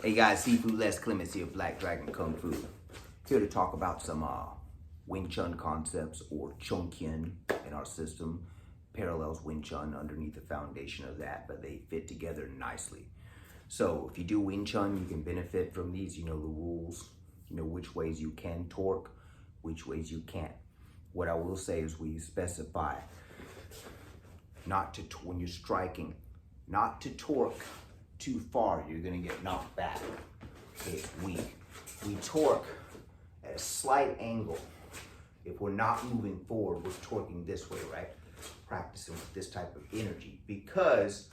Hey guys, Seafood Les Clements here, Black Dragon Kung Fu. Here to talk about some Wing Chun concepts, or Cheung in our system. Parallels Wing Chun underneath the foundation of that, but they fit together nicely. So if you do Wing Chun, you can benefit from these. You know the rules, you know which ways you can torque, which ways you can't. What I will say is we specify not to, when you're striking, not to torque too far, you're gonna get knocked back. Okay, we torque at a slight angle. If we're not moving forward, we're torquing this way, right? Practicing with this type of energy, because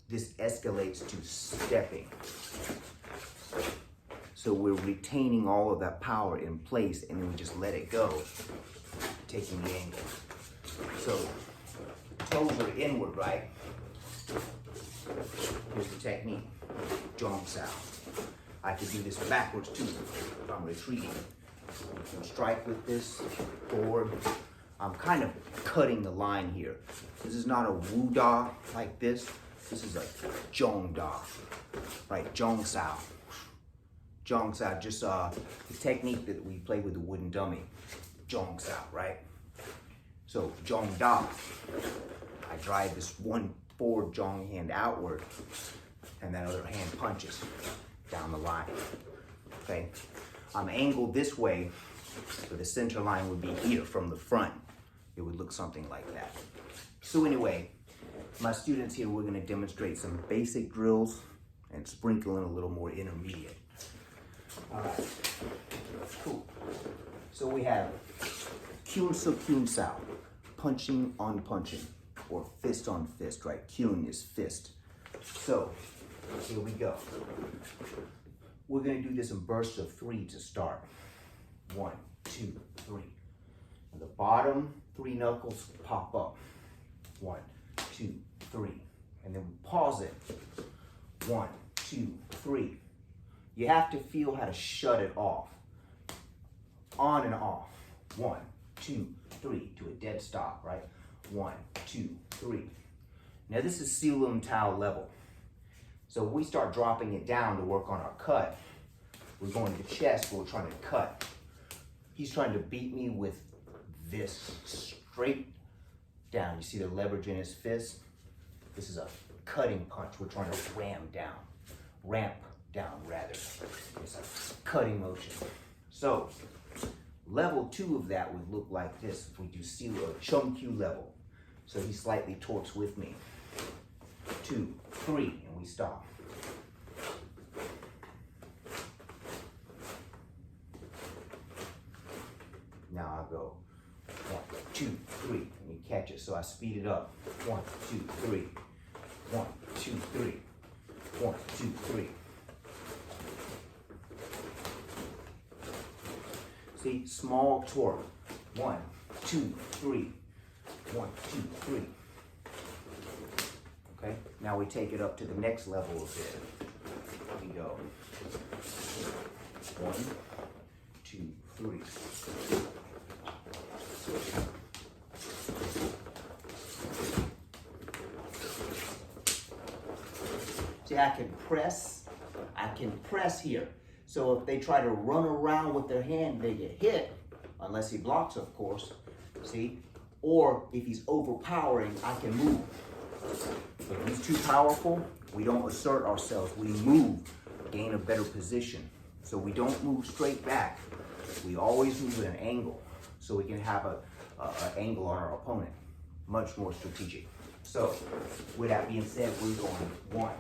this escalates to stepping. So we're retaining all of that power in place, and then we just let it go, taking the angle. So toes are inward, right? Here's the technique, Cheung Sao. I could do this backwards too if I'm retreating. You can strike with this forward. I'm kind of cutting the line here. This is not a Wu Da like this. This is a Zhong Da, right? Cheung Sao. Cheung Sao, just the technique that we play with the wooden dummy. Cheung Sao, right? So Zhong Da, I drive this one forward Zhong hand outward, and that other hand punches down the line. Okay, I'm angled this way, but the center line would be here from the front. It would look something like that. So anyway, my students here, we're going to demonstrate some basic drills and sprinkle in a little more intermediate. All right, cool. So we have Kuen Sao, punching on punching, or fist on fist, right? Kuen is fist. So here we go. We're gonna do this in bursts of 3 to start. 1, 2, 3. And the bottom 3 knuckles pop up. 1, 2, 3. And then we pause it. 1, 2, 3. You have to feel how to shut it off. On and off. 1, 2, 3 to a dead stop, right? 1, 2, 3. Now this is Silum Tao level. So we start dropping it down to work on our cut. We're going to the chest, but we're trying to cut. He's trying to beat me with this straight down. You see the leverage in his fist? This is a cutting punch. We're trying to ramp down rather. It's a cutting motion. So level 2 of that would look like this if we do Cheung level. So he slightly torques with me. 2, 3, and we stop. Now I go 1, 2, 3, and you catch it. So I speed it up. 1, 2, 3. 1, 2, 3. 1, 2, 3. See, small torque. 1, 2, 3. 1, 2, 3. Okay, now we take it up to the next level of it. We go 1, 2, 3. See, I can press here. So if they try to run around with their hand, they get hit, unless he blocks, of course. See? Or if he's overpowering, I can move. If he's too powerful, we don't assert ourselves. We move, gain a better position. So we don't move straight back. We always move at an angle, so we can have an angle on our opponent. Much more strategic. So with that being said, we're going 1,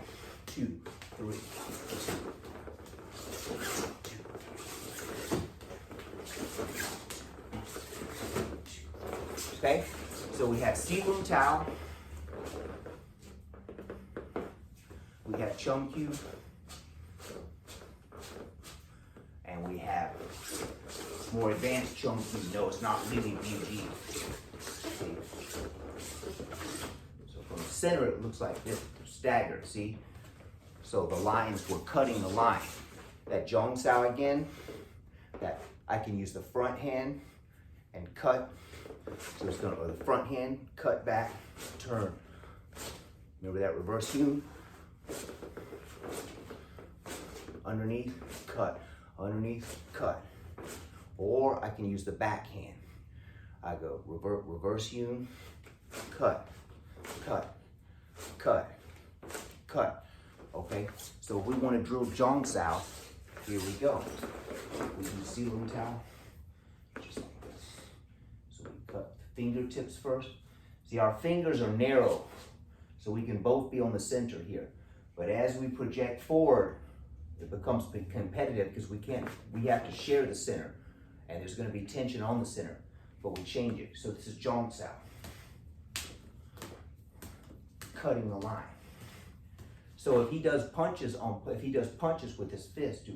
2, 3. Okay, so we have Silum Tao, we have Cheung, and we have more advanced Cheung. No, it's not really BG. So from the center, it looks like this, staggered, see? So the lines, we're cutting the line. That Cheung Sao again, that I can use the front hand and cut. So it's going to, the front hand, cut back, turn. Remember that reverse hewn? underneath, cut, underneath, cut. Or I can use the backhand. I go reverse Cheung, cut, cut, cut, cut. Okay, so if we want to drill Cheung Sao, here we go. We use ceiling towel, just like this. So we cut the fingertips first. See, our fingers are narrow, so we can both be on the center here. But as we project forward, it becomes competitive because we have to share the center. And there's going to be tension on the center, but we change it. So this is Cheung Sao. Cutting the line. So if he does punches with his fist,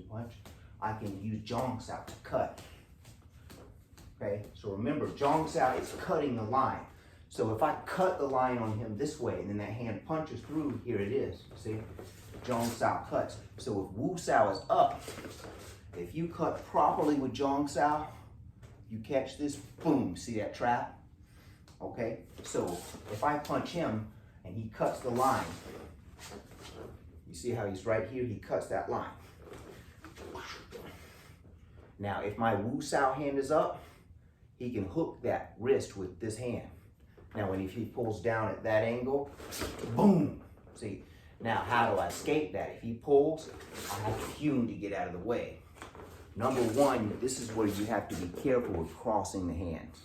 I can use Cheung Sao to cut. Okay, so remember, Cheung Sao is cutting the line. So if I cut the line on him this way, and then that hand punches through, here it is. See, Cheung Sao cuts. So if Wu Sao is up, if you cut properly with Cheung Sao, you catch this, boom, see that trap? Okay, so if I punch him and he cuts the line, you see how he's right here, he cuts that line. Now, if my Wu Sao hand is up, he can hook that wrist with this hand. Now, if he pulls down at that angle, boom, see? Now, how do I escape that? If he pulls, I have to Cheung to get out of the way. Number one, this is where you have to be careful with crossing the hands,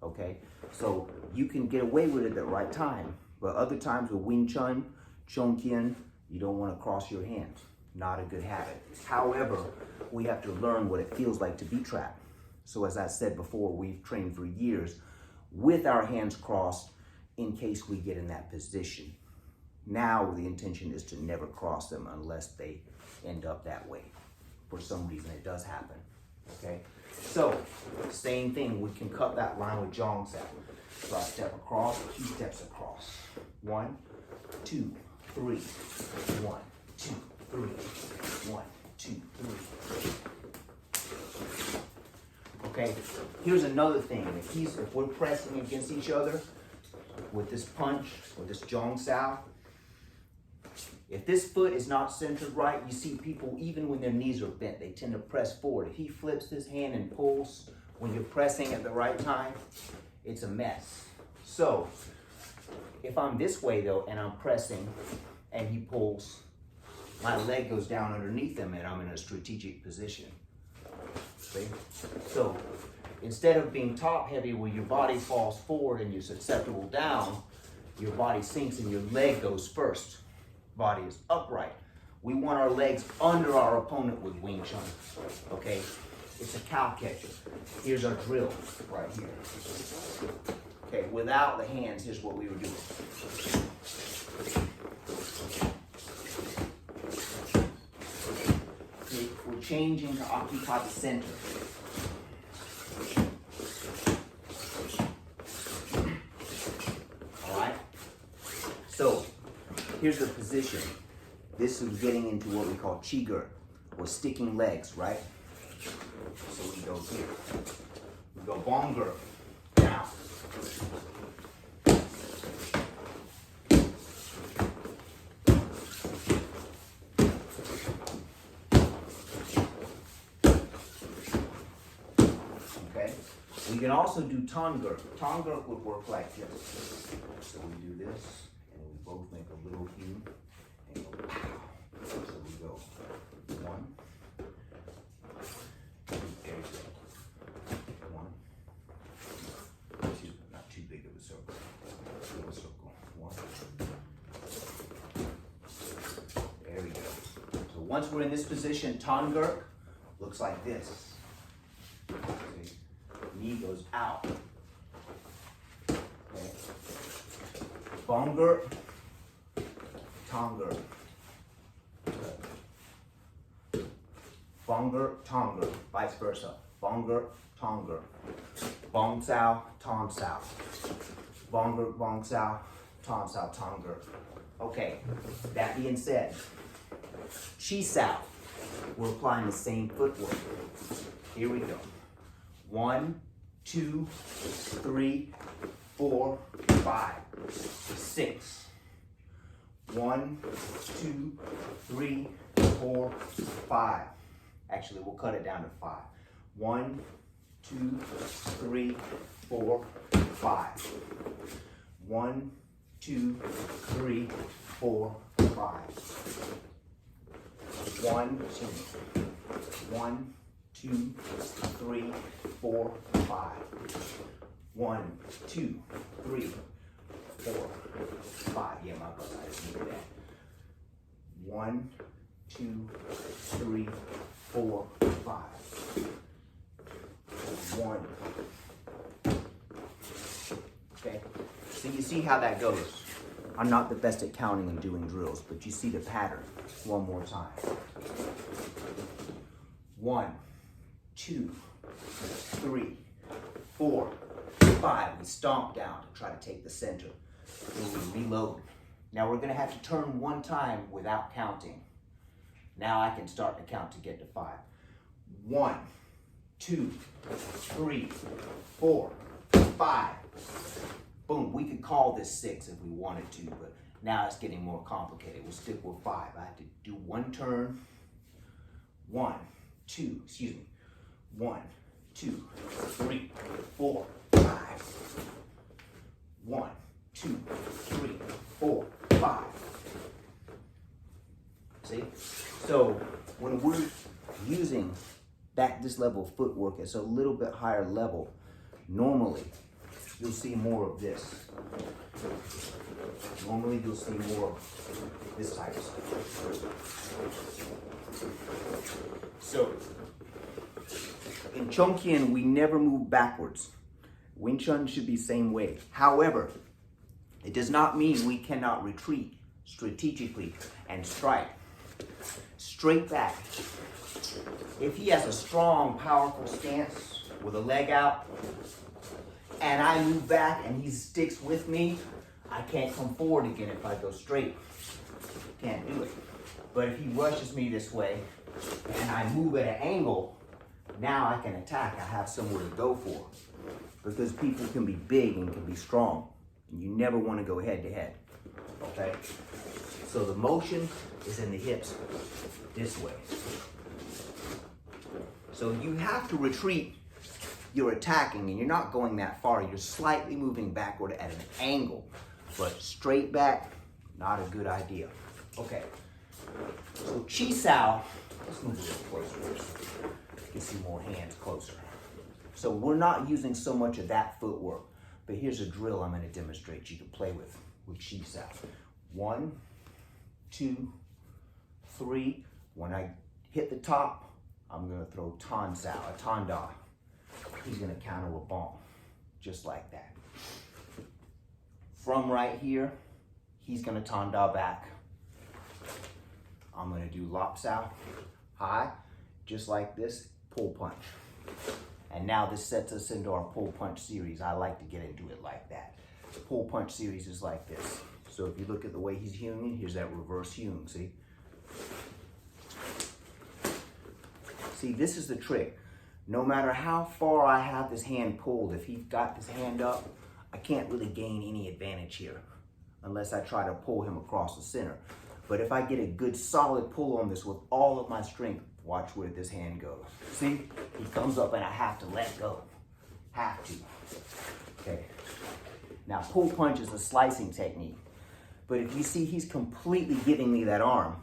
okay? So you can get away with it at the right time, but other times with Wing Chun, Cheung Kuen, you don't want to cross your hands. Not a good habit. However, we have to learn what it feels like to be trapped. So as I said before, we've trained for years with our hands crossed in case we get in that position. Now the intention is to never cross them unless they end up that way. For some reason it does happen, okay? So, same thing, we can cut that line with Cheung Sao. So I step across, 2 steps across. 1, 2, 3. 1, 2, 3. 1, 2, 3. Okay, here's another thing. If we're pressing against each other with this punch, or this Cheung Sao, if this foot is not centered right, you see people, even when their knees are bent, they tend to press forward. If he flips his hand and pulls when you're pressing at the right time, it's a mess. So, if I'm this way though, and I'm pressing, and he pulls, my leg goes down underneath him, and I'm in a strategic position. See? So, instead of being top heavy where your body falls forward and you're susceptible down, your body sinks and your leg goes first. Body is upright. We want our legs under our opponent with Wing Chun, okay? It's a cow catcher. Here's our drill right here. Okay, without the hands, here's what we were doing. Okay, we're changing to occupy the center. All right? So, here's the position. This is getting into what we call Chiger, or sticking legs, right? So we go here. We go Bonger, down. Okay? We can also do Tanger. Tanger would work like this. So we do this. Both make a little Cheung and go pow. So we go 1. There you go. 1. Not too big of a circle. Little circle. 1. There we go. So once we're in this position, Tanger looks like this. See? Knee goes out. Okay. Bonger. Tanger. Bonger, Tanger, vice versa. Bonger, Tanger. Bong Sao, Tong Sao. Bonger, Bong Sao, Tong Sao, Tanger. Okay, that being said, Chi Sao, we're applying the same footwork. Here we go. 1, 2, 3, 4, 5, 6. 1, 2, 3, 4, 5. Actually, we'll cut it down to 5. 1, 2, 3, 4, 5. 1, 2, 3, 4, 5. 1, 2, 3, 4, 5. 1, 2, 3, 4, 5. Yeah, my bus, I just needed that. 1, 2, 3, 4, 5. 1. Okay, so you see how that goes. I'm not the best at counting and doing drills, but you see the pattern. One more time. 1, 2, 3, 4, 5. We stomp down to try to take the center. Then we reload. Now we're going to have to turn one time without counting. Now I can start to count to get to 5. 1, 2, 3, 4, 5. Boom. We could call this 6 if we wanted to, but now it's getting more complicated. We'll stick with 5. I have to do one turn. 1, 2, 3, 4, 5. 1, 2, 3, 4, 5. See? So when we're using this level of footwork, it's a little bit higher level. Normally, you'll see more of this. Normally, you'll see more of this type of stuff. So, in Cheung Kuen, we never move backwards. Wing Chun should be same way. However, it does not mean we cannot retreat strategically and strike. Straight back. If he has a strong, powerful stance with a leg out, and I move back and he sticks with me, I can't come forward again if I go straight. Can't do it. But if he rushes me this way and I move at an angle, now I can attack. I have somewhere to go for. Because people can be big and can be strong. And you never want to go head to head. Okay? So the motion is in the hips this way. So you have to retreat. You're attacking and you're not going that far. You're slightly moving backward at an angle. But straight back, not a good idea. Okay. So Chi Sao, let's move a little closer. You can see more hands closer. So we're not using so much of that footwork. But here's a drill I'm going to demonstrate you can play with Chi Sao. 1, 2, 3. When I hit the top, I'm going to throw Tan Sao, a Tan Da. He's going to counter a bomb, just like that. From right here, he's going to Tan Da back. I'm going to do Lop Sao, high, just like this, pull punch. And now this sets us into our pull punch series. I like to get into it like that. The pull punch series is like this. So if you look at the way he's hewing, here's that reverse hewing, see? See, this is the trick. No matter how far I have this hand pulled, if he's got this hand up, I can't really gain any advantage here unless I try to pull him across the center. But if I get a good solid pull on this with all of my strength, watch where this hand goes. See, he comes up and I have to let go. Have to. Okay. Now, pull punch is a slicing technique. But if you see, he's completely giving me that arm.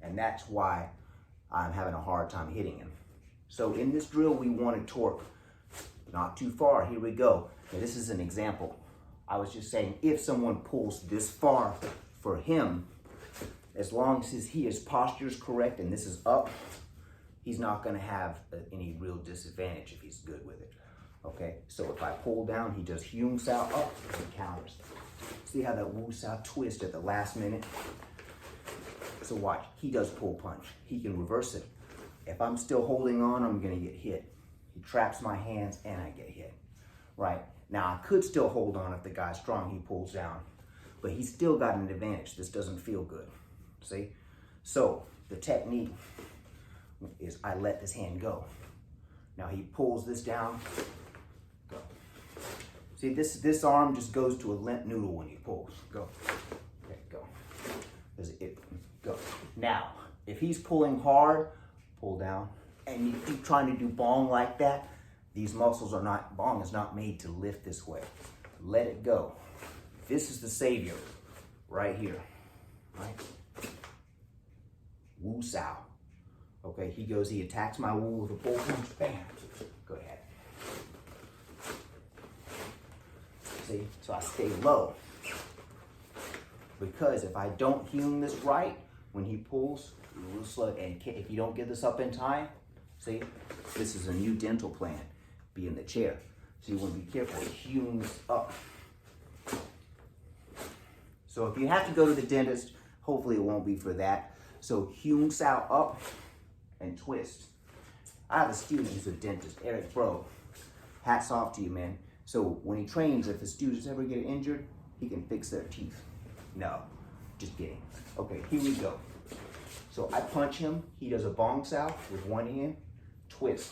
And that's why I'm having a hard time hitting him. So in this drill, we want to torque. Not too far. Here we go. Now, this is an example. I was just saying, if someone pulls this far for him, as long as his posture is correct and this is up, he's not going to have any real disadvantage if he's good with it. Okay, so if I pull down, he does Cheung Sao up and counters. See how that Wu Sao twist at the last minute? So watch, he does pull punch. He can reverse it. If I'm still holding on, I'm going to get hit. He traps my hands and I get hit. Right, now I could still hold on if the guy's strong, he pulls down. But he's still got an advantage. This doesn't feel good. See? So the technique is I let this hand go. Now he pulls this down. Go. See, this arm just goes to a limp noodle when he pulls. Go. Okay, go. Go. Now, If he's pulling hard, pull down, and you keep trying to do bong like that, these muscles are not, bong is not made to lift this way. Let it go. This is the savior right here, right? Wu Sao. Okay, he goes, he attacks my Wu with a pull punch, bam. Go ahead. See, so I stay low. Because if I don't hewn this right, when he pulls, it will slow. And if you don't get this up in time, see, this is a new dental plan. Be in the chair. So you want to be careful. It hews up. So if you have to go to the dentist, hopefully it won't be for that. So hewn Sao up and twist. I have a student who's a dentist, Eric Bro. Hats off to you, man. So when he trains, if the students ever get injured, he can fix their teeth. No, just kidding. Okay, here we go. So I punch him. He does a bong Sao with one hand, twist,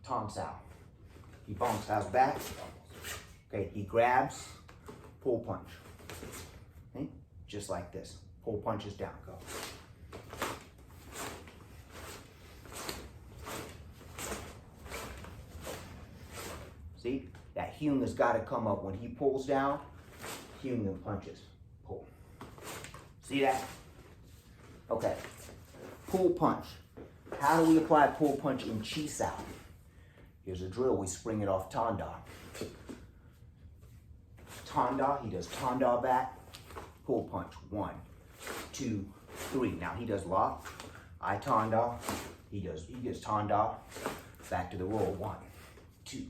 Tong Sao. He bong Sao's back. Okay, he grabs, pull punch. Okay? Just like this. Pull punches down, go. See, that hewn has got to come up. When he pulls down, hewn and punches, pull. See that? Okay, pull punch. How do we apply pull punch in Chi Sao? Here's a drill, we spring it off Tanda. Tanda, he does Tanda back, pull punch, 1, 2, 3. Now he does lock, I Tanda, he does Tanda, back to the roll, 1, 2,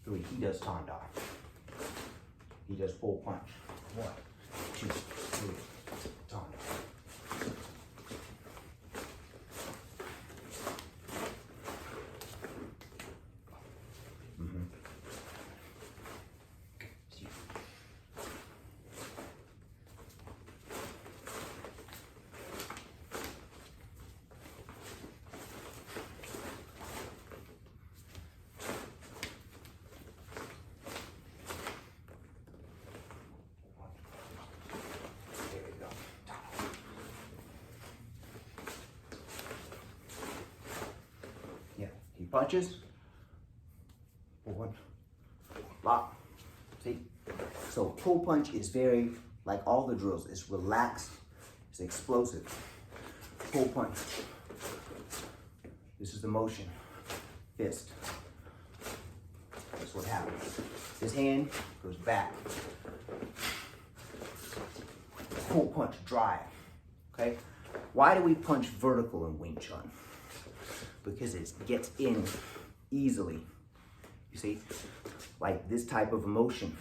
3. He does Tanda. He does pull punch, 1, 2, 3, Tanda. Punches, pull punch, lock, see? So pull punch is very, like all the drills, it's relaxed, it's explosive. Pull punch, this is the motion, fist. That's what happens. His hand goes back. Pull punch, drive, okay? Why do we punch vertical in Wing Chun? Because it gets in easily. You see, like this type of emotion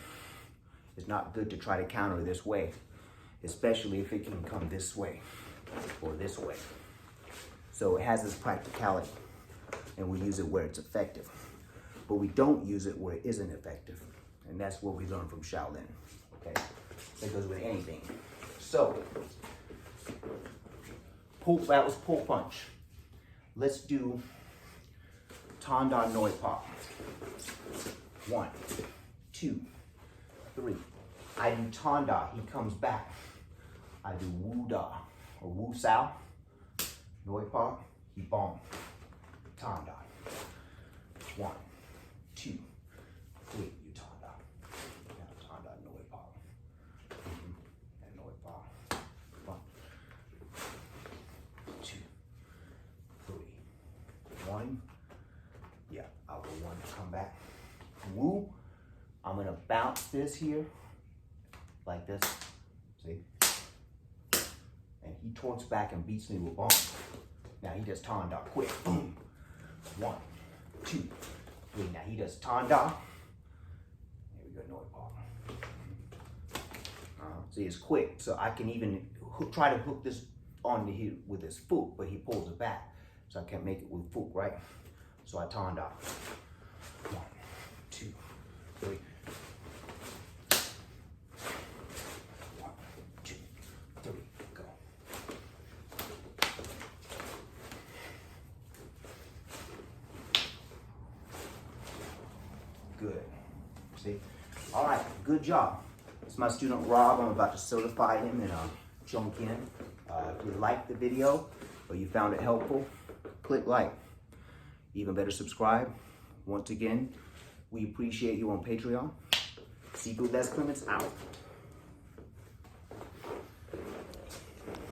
is not good to try to counter this way, especially if it can come this way or this way. So it has this practicality, and we use it where it's effective, but we don't use it where it isn't effective. And that's what we learn from Shaolin, okay? That goes with anything. So, that was pull punch. Let's do Tanda Noi Pop. 1, 2, 3. I do Tanda, he comes back. I do Wu Da or Wu Sao. Noi Pop, he bong. Tanda. 1, 2, 3. You Tanda. Now Tanda Noi Pop. And Noi Pop. 1, 2, 3. 1. Yeah, I'll go 1, come back. Woo. I'm gonna bounce this here, like this. See? And he torques back and beats me with bong. Now he does Tanda, quick, boom. 1, 2, 3. Now he does Tanda. There we go, Noi Pop. See, it's quick, so I can even try to hook this onto here with his foot, but he pulls it back. So I can't make it with foot, right? So I Tanda. 1, 2, 3. 1, 2, 3, go. Good. See? All right, good job. It's my student Rob. I'm about to certify him in Cheung. If you liked the video or you found it helpful, click like. Even better, subscribe. Once again, we appreciate you on Patreon. Seafood Les Clements out.